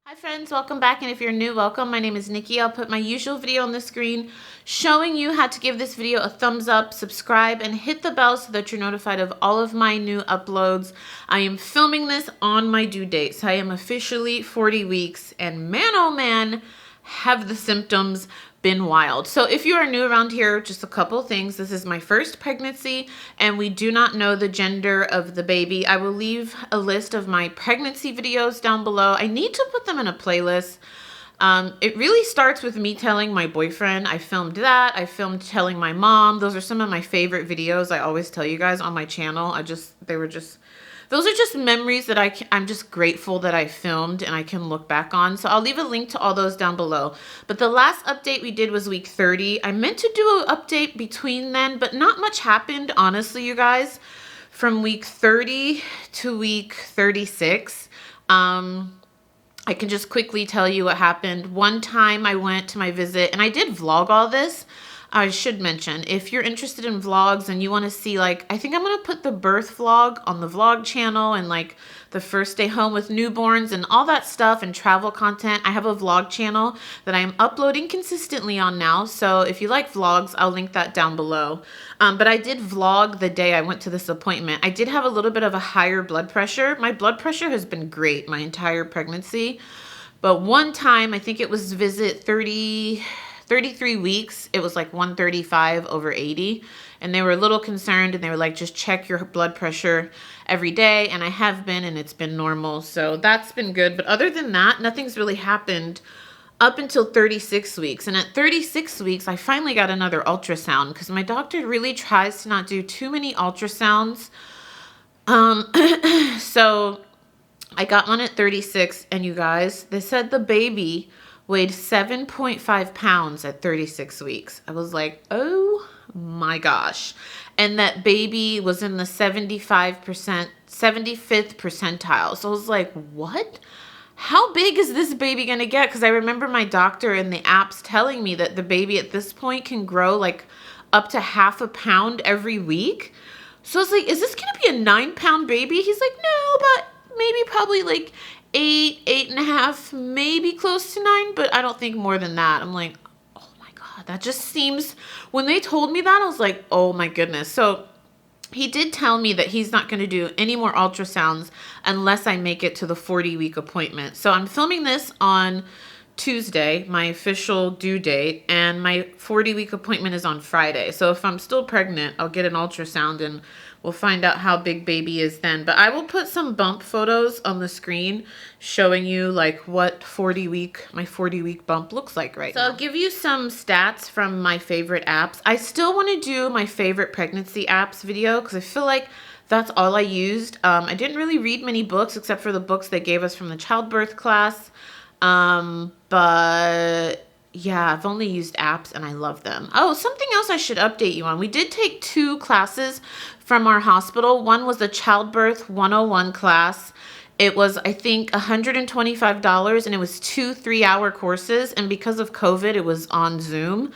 Hi friends, welcome back, and if you're new, welcome. My name is Nikki. I'll put my usual video on the screen showing you how to give this video a thumbs up, subscribe, and hit the bell so that you're notified of all of my new uploads. I am filming this on my due date, so I am officially 40 weeks, and man oh man, have the symptoms been wild. So if you are new around here, just a couple things. This is my first pregnancy and we do not know the gender of the baby. I will leave a list of my pregnancy videos down below. I need to put them in a playlist. It really starts with me telling my boyfriend. I filmed that. I filmed telling my mom. Those are some of my favorite videos. I always tell you guys on my channel. Those are just memories that I'm just grateful that I filmed and I can look back on. So I'll leave a link to all those down below. But the last update we did was week 30. I meant to do an update between then, but not much happened, honestly, you guys. From week 30 to week 36. I can just quickly tell you what happened. One time I went to my visit, and I did vlog all this. I should mention, if you're interested in vlogs and you want to see, like, I think I'm going to put the birth vlog on the vlog channel and like the first day home with newborns and all that stuff and travel content. I have a vlog channel that I'm uploading consistently on now. So if you like vlogs, I'll link that down below. But I did vlog the day I went to this appointment. I did have a little bit of a higher blood pressure. My blood pressure has been great my entire pregnancy. But one time, I think it was visit 33 weeks, it was like 135/80, and they were a little concerned, and they were like, just check your blood pressure every day, and I have been, and it's been normal, so that's been good. But other than that, nothing's really happened up until 36 weeks, and at 36 weeks, I finally got another ultrasound, because my doctor really tries to not do too many ultrasounds, so I got one at 36, and you guys, they said the baby weighed 7.5 pounds at 36 weeks. I was like, oh my gosh. And that baby was in the 75th percentile. So I was like, what? How big is this baby gonna get? Because I remember my doctor in the apps telling me that the baby at this point can grow like up to half a pound every week. So I was like, is this gonna be a 9-pound baby? He's like, no, but maybe probably like 8.5, maybe close to 9, but I don't think more than that. I'm like, oh my God, that just seems, when they told me that, I was like, oh my goodness. So he did tell me that he's not going to do any more ultrasounds unless I make it to the 40-week appointment. So I'm filming this on Tuesday, my official due date, and my 40-week appointment is on Friday. So if I'm still pregnant, I'll get an ultrasound and we'll find out how big baby is then. But I will put some bump photos on the screen showing you like what my 40-week bump looks like right now. So I'll give you some stats from my favorite apps. I still want to do my favorite pregnancy apps video because I feel like that's all I used. I didn't really read many books except for the books they gave us from the childbirth class. But yeah, I've only used apps and I love them. Oh, something else I should update you on. We did take 2 classes from our hospital. One was the Childbirth 101 class. It was, I think, $125, and it was 2 3-hour courses. And because of COVID, it was on Zoom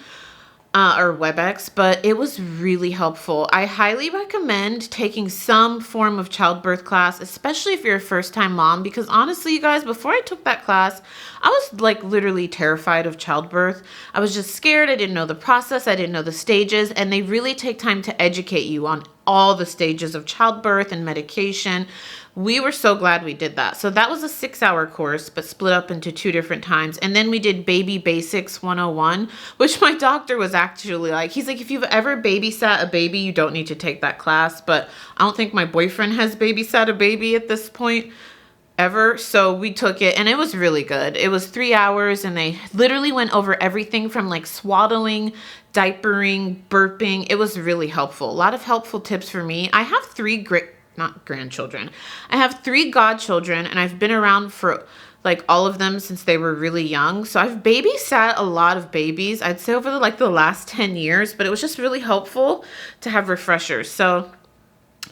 or WebEx, but it was really helpful. I highly recommend taking some form of childbirth class, especially if you're a first-time mom, because honestly, you guys, before I took that class, I was like literally terrified of childbirth. I was just scared. I didn't know the process. I didn't know the stages, and they really take time to educate you on all the stages of childbirth and medication. We were so glad we did that. So that was a 6-hour course, but split up into 2 different times. And then we did Baby Basics 101, which my doctor was actually like, he's like, if you've ever babysat a baby, you don't need to take that class. But I don't think my boyfriend has babysat a baby at this point ever. So we took it and it was really good. It was 3 hours and they literally went over everything from like swaddling, diapering, burping. It was really helpful. A lot of helpful tips for me. I have 3 not grandchildren. I have 3 godchildren and I've been around for like all of them since they were really young. So I've babysat a lot of babies, I'd say over the last 10 years, but it was just really helpful to have refreshers. So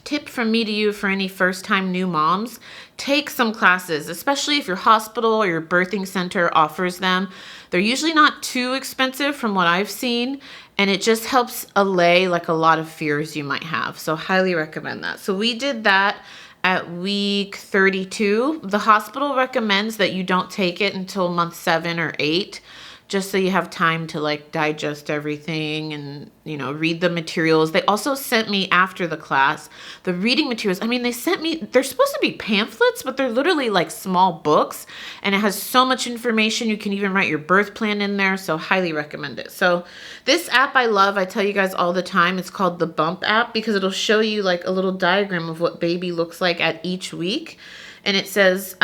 tip from me to you for any first-time new moms, take some classes, especially if your hospital or your birthing center offers them. They're usually not too expensive from what I've seen, and it just helps allay like a lot of fears you might have. So highly recommend that. So we did that at week 32. The hospital recommends that you don't take it until month 7 or 8, just so you have time to like digest everything and, you know, read the materials. They also sent me after the class the reading materials. I mean, they sent me, they're supposed to be pamphlets, but they're literally like small books, and it has so much information. You can even write your birth plan in there, so highly recommend it. So this app I love, I tell you guys all the time, it's called the Bump app, because it'll show you like a little diagram of what baby looks like at each week. And it says,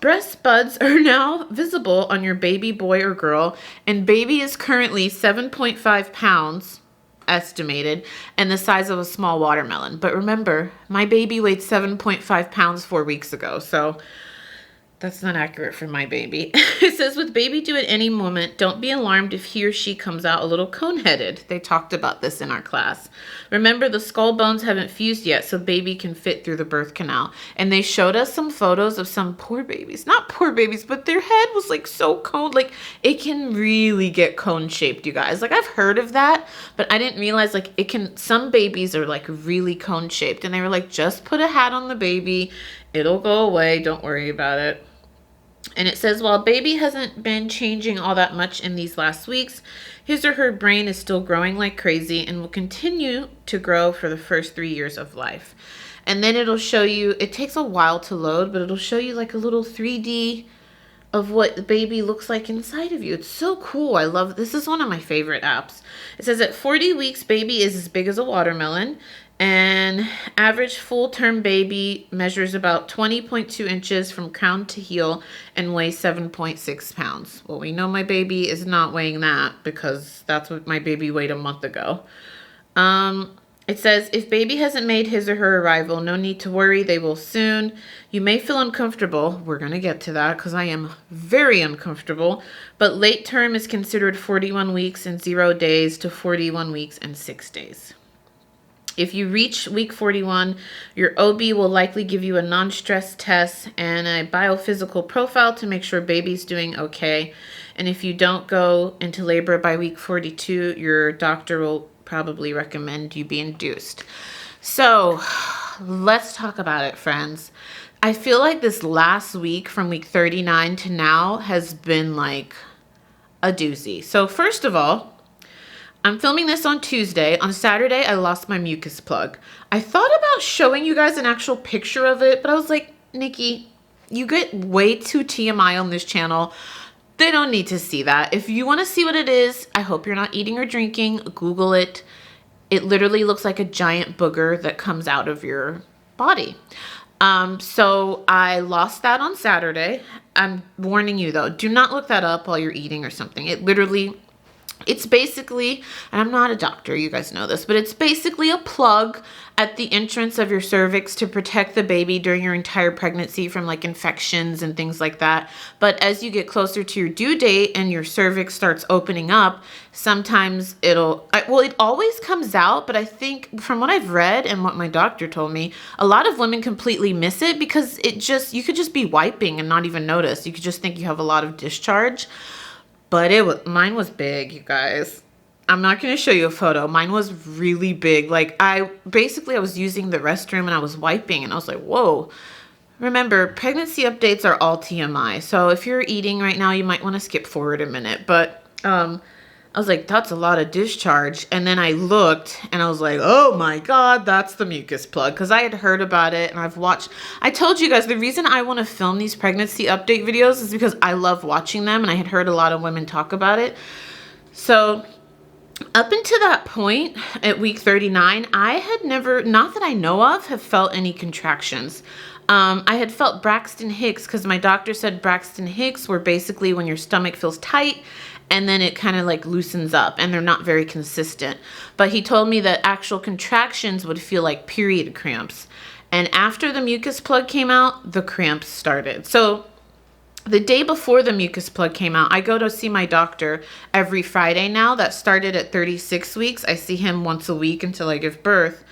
breast buds are now visible on your baby boy or girl, and baby is currently 7.5 pounds estimated and the size of a small watermelon. But remember, my baby weighed 7.5 pounds 4 weeks ago, so that's not accurate for my baby. It says, with baby due at any moment, don't be alarmed if he or she comes out a little cone-headed. They talked about this in our class. Remember, the skull bones haven't fused yet, so baby can fit through the birth canal. And they showed us some photos of some poor babies. Not poor babies, but their head was like so cone. Like, it can really get cone-shaped, you guys. Like, I've heard of that, but I didn't realize, like, it can, some babies are like really cone-shaped. And they were like, just put a hat on the baby. It'll go away. Don't worry about it. And it says, while baby hasn't been changing all that much in these last weeks, his or her brain is still growing like crazy and will continue to grow for the first 3 years of life. And then it'll show you, it takes a while to load, but it'll show you like a little 3D of what the baby looks like inside of you. It's so cool. I love, this is one of my favorite apps. It says at 40 weeks, baby is as big as a watermelon. And average full-term baby measures about 20.2 inches from crown to heel and weighs 7.6 pounds. Well, we know my baby is not weighing that, because that's what my baby weighed a month ago. It says, if baby hasn't made his or her arrival, no need to worry, they will soon. You may feel uncomfortable. We're going to get to that, because I am very uncomfortable. But late term is considered 41 weeks and 0 days to 41 weeks and 6 days. If you reach week 41, your OB will likely give you a non-stress test and a biophysical profile to make sure baby's doing okay. And if you don't go into labor by week 42, your doctor will probably recommend you be induced. So let's talk about it, friends. I feel like this last week from week 39 to now has been like a doozy. So first of all, I'm filming this on Tuesday. On Saturday, I lost my mucus plug. I thought about showing you guys an actual picture of it, but I was like, Nikki, you get way too TMI on this channel. They don't need to see that. If you want to see what it is, I hope you're not eating or drinking. Google it. It literally looks like a giant booger that comes out of your body. So I lost that on Saturday. I'm warning you though, do not look that up while you're eating or something. It literally, it's basically, and I'm not a doctor, you guys know this, but it's basically a plug at the entrance of your cervix to protect the baby during your entire pregnancy from like infections and things like that. But as you get closer to your due date and your cervix starts opening up, sometimes it always comes out, but I think from what I've read and what my doctor told me, a lot of women completely miss it because you could just be wiping and not even notice. You could just think you have a lot of discharge. But mine was big, you guys. I'm not going to show you a photo. Mine was really big. Like I was using the restroom and I was wiping and I was like, whoa. Remember, pregnancy updates are all TMI. So if you're eating right now, you might want to skip forward a minute. But I was like, that's a lot of discharge. And then I looked and I was like, oh my God, that's the mucus plug. Because I had heard about it and I told you guys the reason I want to film these pregnancy update videos is because I love watching them and I had heard a lot of women talk about it. So up until that point at week 39, I had never, not that I know of, have felt any contractions. I had felt Braxton Hicks because my doctor said Braxton Hicks were basically when your stomach feels tight and then it kind of like loosens up and they're not very consistent. But he told me that actual contractions would feel like period cramps. And after the mucus plug came out, the cramps started. So the day before the mucus plug came out, I go to see my doctor every Friday now. That started at 36 weeks. I see him once a week until I give birth.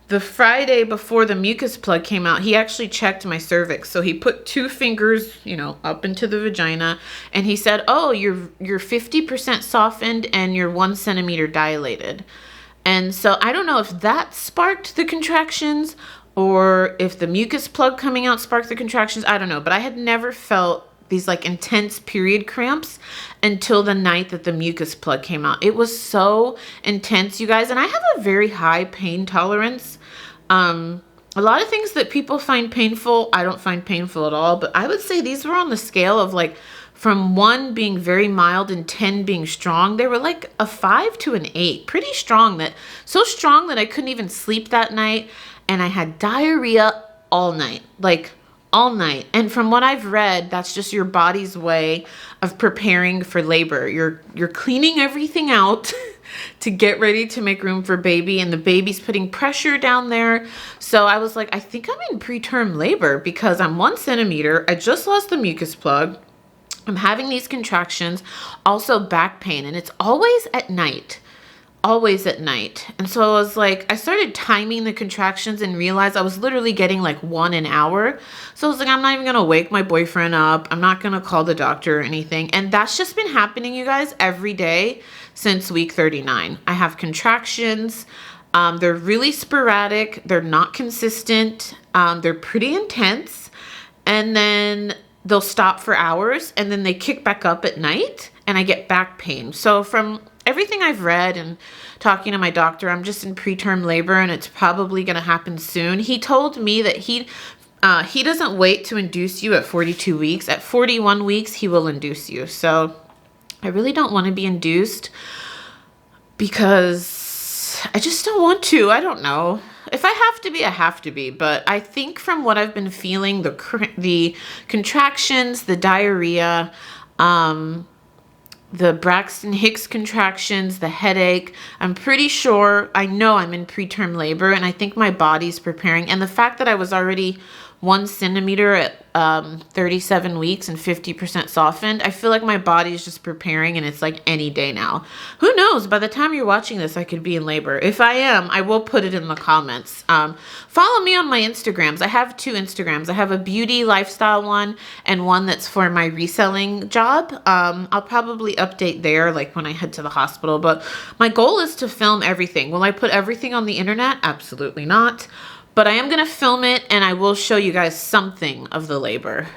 The Friday before the mucus plug came out, he actually checked my cervix. So he put 2 fingers, up into the vagina, and he said, oh, you're 50% softened and you're 1 centimeter dilated. And so I don't know if that sparked the contractions or if the mucus plug coming out sparked the contractions. I don't know, but I had never felt these like intense period cramps until the night that the mucus plug came out. It was so intense, you guys. And I have a very high pain tolerance. A lot of things that people find painful, I don't find painful at all. But I would say these were on the scale of like from 1 being very mild and 10 being strong. They were like a 5 to an 8, pretty strong. So strong that I couldn't even sleep that night. And I had diarrhea all night, like all night. And from what I've read, that's just your body's way of preparing for labor. You're cleaning everything out to get ready to make room for baby, and the baby's putting pressure down there. So I was like, I think I'm in preterm labor because I'm 1 centimeter. I just lost the mucus plug. I'm having these contractions, also back pain, and it's always at night. Always at night. And so I was like, I started timing the contractions and realized I was literally getting like 1 an hour. So I was like, I'm not even gonna wake my boyfriend up. I'm not gonna call the doctor or anything. And that's just been happening, you guys, every day since week 39. I have contractions. They're really sporadic. They're not consistent. They're pretty intense. And then they'll stop for hours and then they kick back up at night and I get back pain. So from everything I've read and talking to my doctor, I'm just in preterm labor and it's probably going to happen soon. He told me that he doesn't wait to induce you at 42 weeks. At 41 weeks, he will induce you. So I really don't want to be induced because I just don't want to. I don't know. If I have to be, I have to be. But I think from what I've been feeling, the contractions, the diarrhea, the Braxton Hicks contractions, the headache, I'm pretty sure, I know I'm in preterm labor and I think my body's preparing. And the fact that I was already 1 centimeter at 37 weeks and 50% softened, I feel like my body is just preparing and it's like any day now. Who knows? By the time you're watching this, I could be in labor. If I am, I will put it in the comments. Follow me on my Instagrams. I have 2 Instagrams. I have a beauty lifestyle one and one that's for my reselling job. I'll probably update there like when I head to the hospital, but my goal is to film everything. Will I put everything on the internet? Absolutely not. But I am going to film it and I will show you guys something of the labor.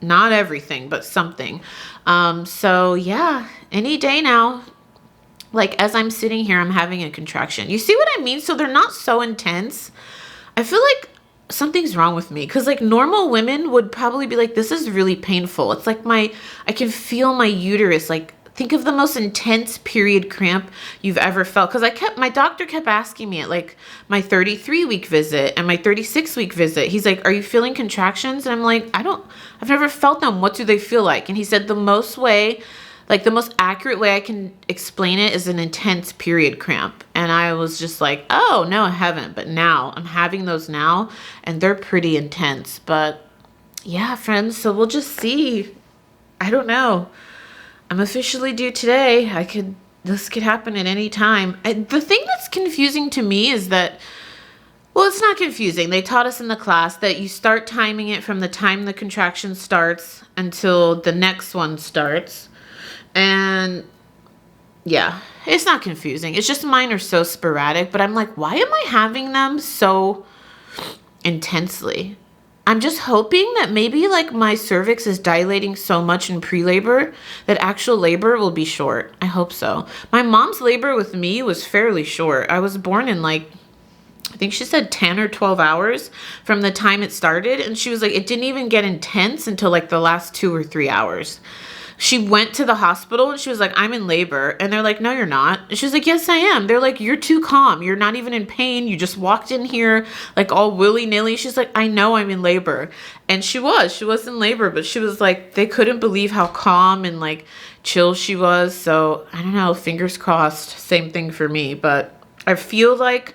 Not everything, but something. So yeah, any day now, like as I'm sitting here, I'm having a contraction. You see what I mean? So they're not so intense. I feel like something's wrong with me because like normal women would probably be like, this is really painful. It's like I can feel my uterus like, think of the most intense period cramp you've ever felt. Because my doctor kept asking me at like my 33-week visit and my 36-week visit. He's like, are you feeling contractions? And I'm like, I've never felt them. What do they feel like? And he said the most accurate way I can explain it is an intense period cramp. And I was just like, oh, no, I haven't. But now I'm having those now and they're pretty intense. But yeah, friends, so we'll just see. I don't know. I'm officially due today. This could happen at any time. The thing that's confusing to me is that, well, it's not confusing. They taught us in the class that you start timing it from the time the contraction starts until the next one starts. And yeah, it's not confusing. It's just mine are so sporadic, but I'm like, why am I having them so intensely? I'm just hoping that maybe like my cervix is dilating so much in pre-labor that actual labor will be short. I hope so. My mom's labor with me was fairly short. I was born in like, I think she said 10 or 12 hours from the time it started. And she was like, it didn't even get intense until like the last 2 or 3 hours. She went to the hospital and she was like, I'm in labor. And they're like, no, you're not. And she was like, yes, I am. They're like, you're too calm. You're not even in pain. You just walked in here like all willy-nilly. She's like, I know I'm in labor. And she was in labor, but she was like, they couldn't believe how calm and like chill she was. So I don't know, fingers crossed, same thing for me. But I feel like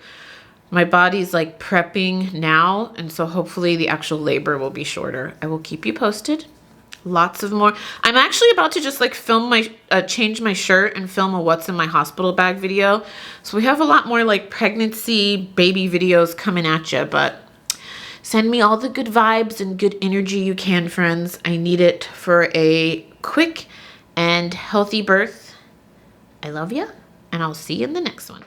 my body's like prepping now. And so hopefully the actual labor will be shorter. I will keep you posted. Lots of more. I'm actually about to just like film change my shirt and film a what's in my hospital bag video. So we have a lot more like pregnancy baby videos coming at you, but send me all the good vibes and good energy you can, friends. I need it for a quick and healthy birth. I love you and I'll see you in the next one.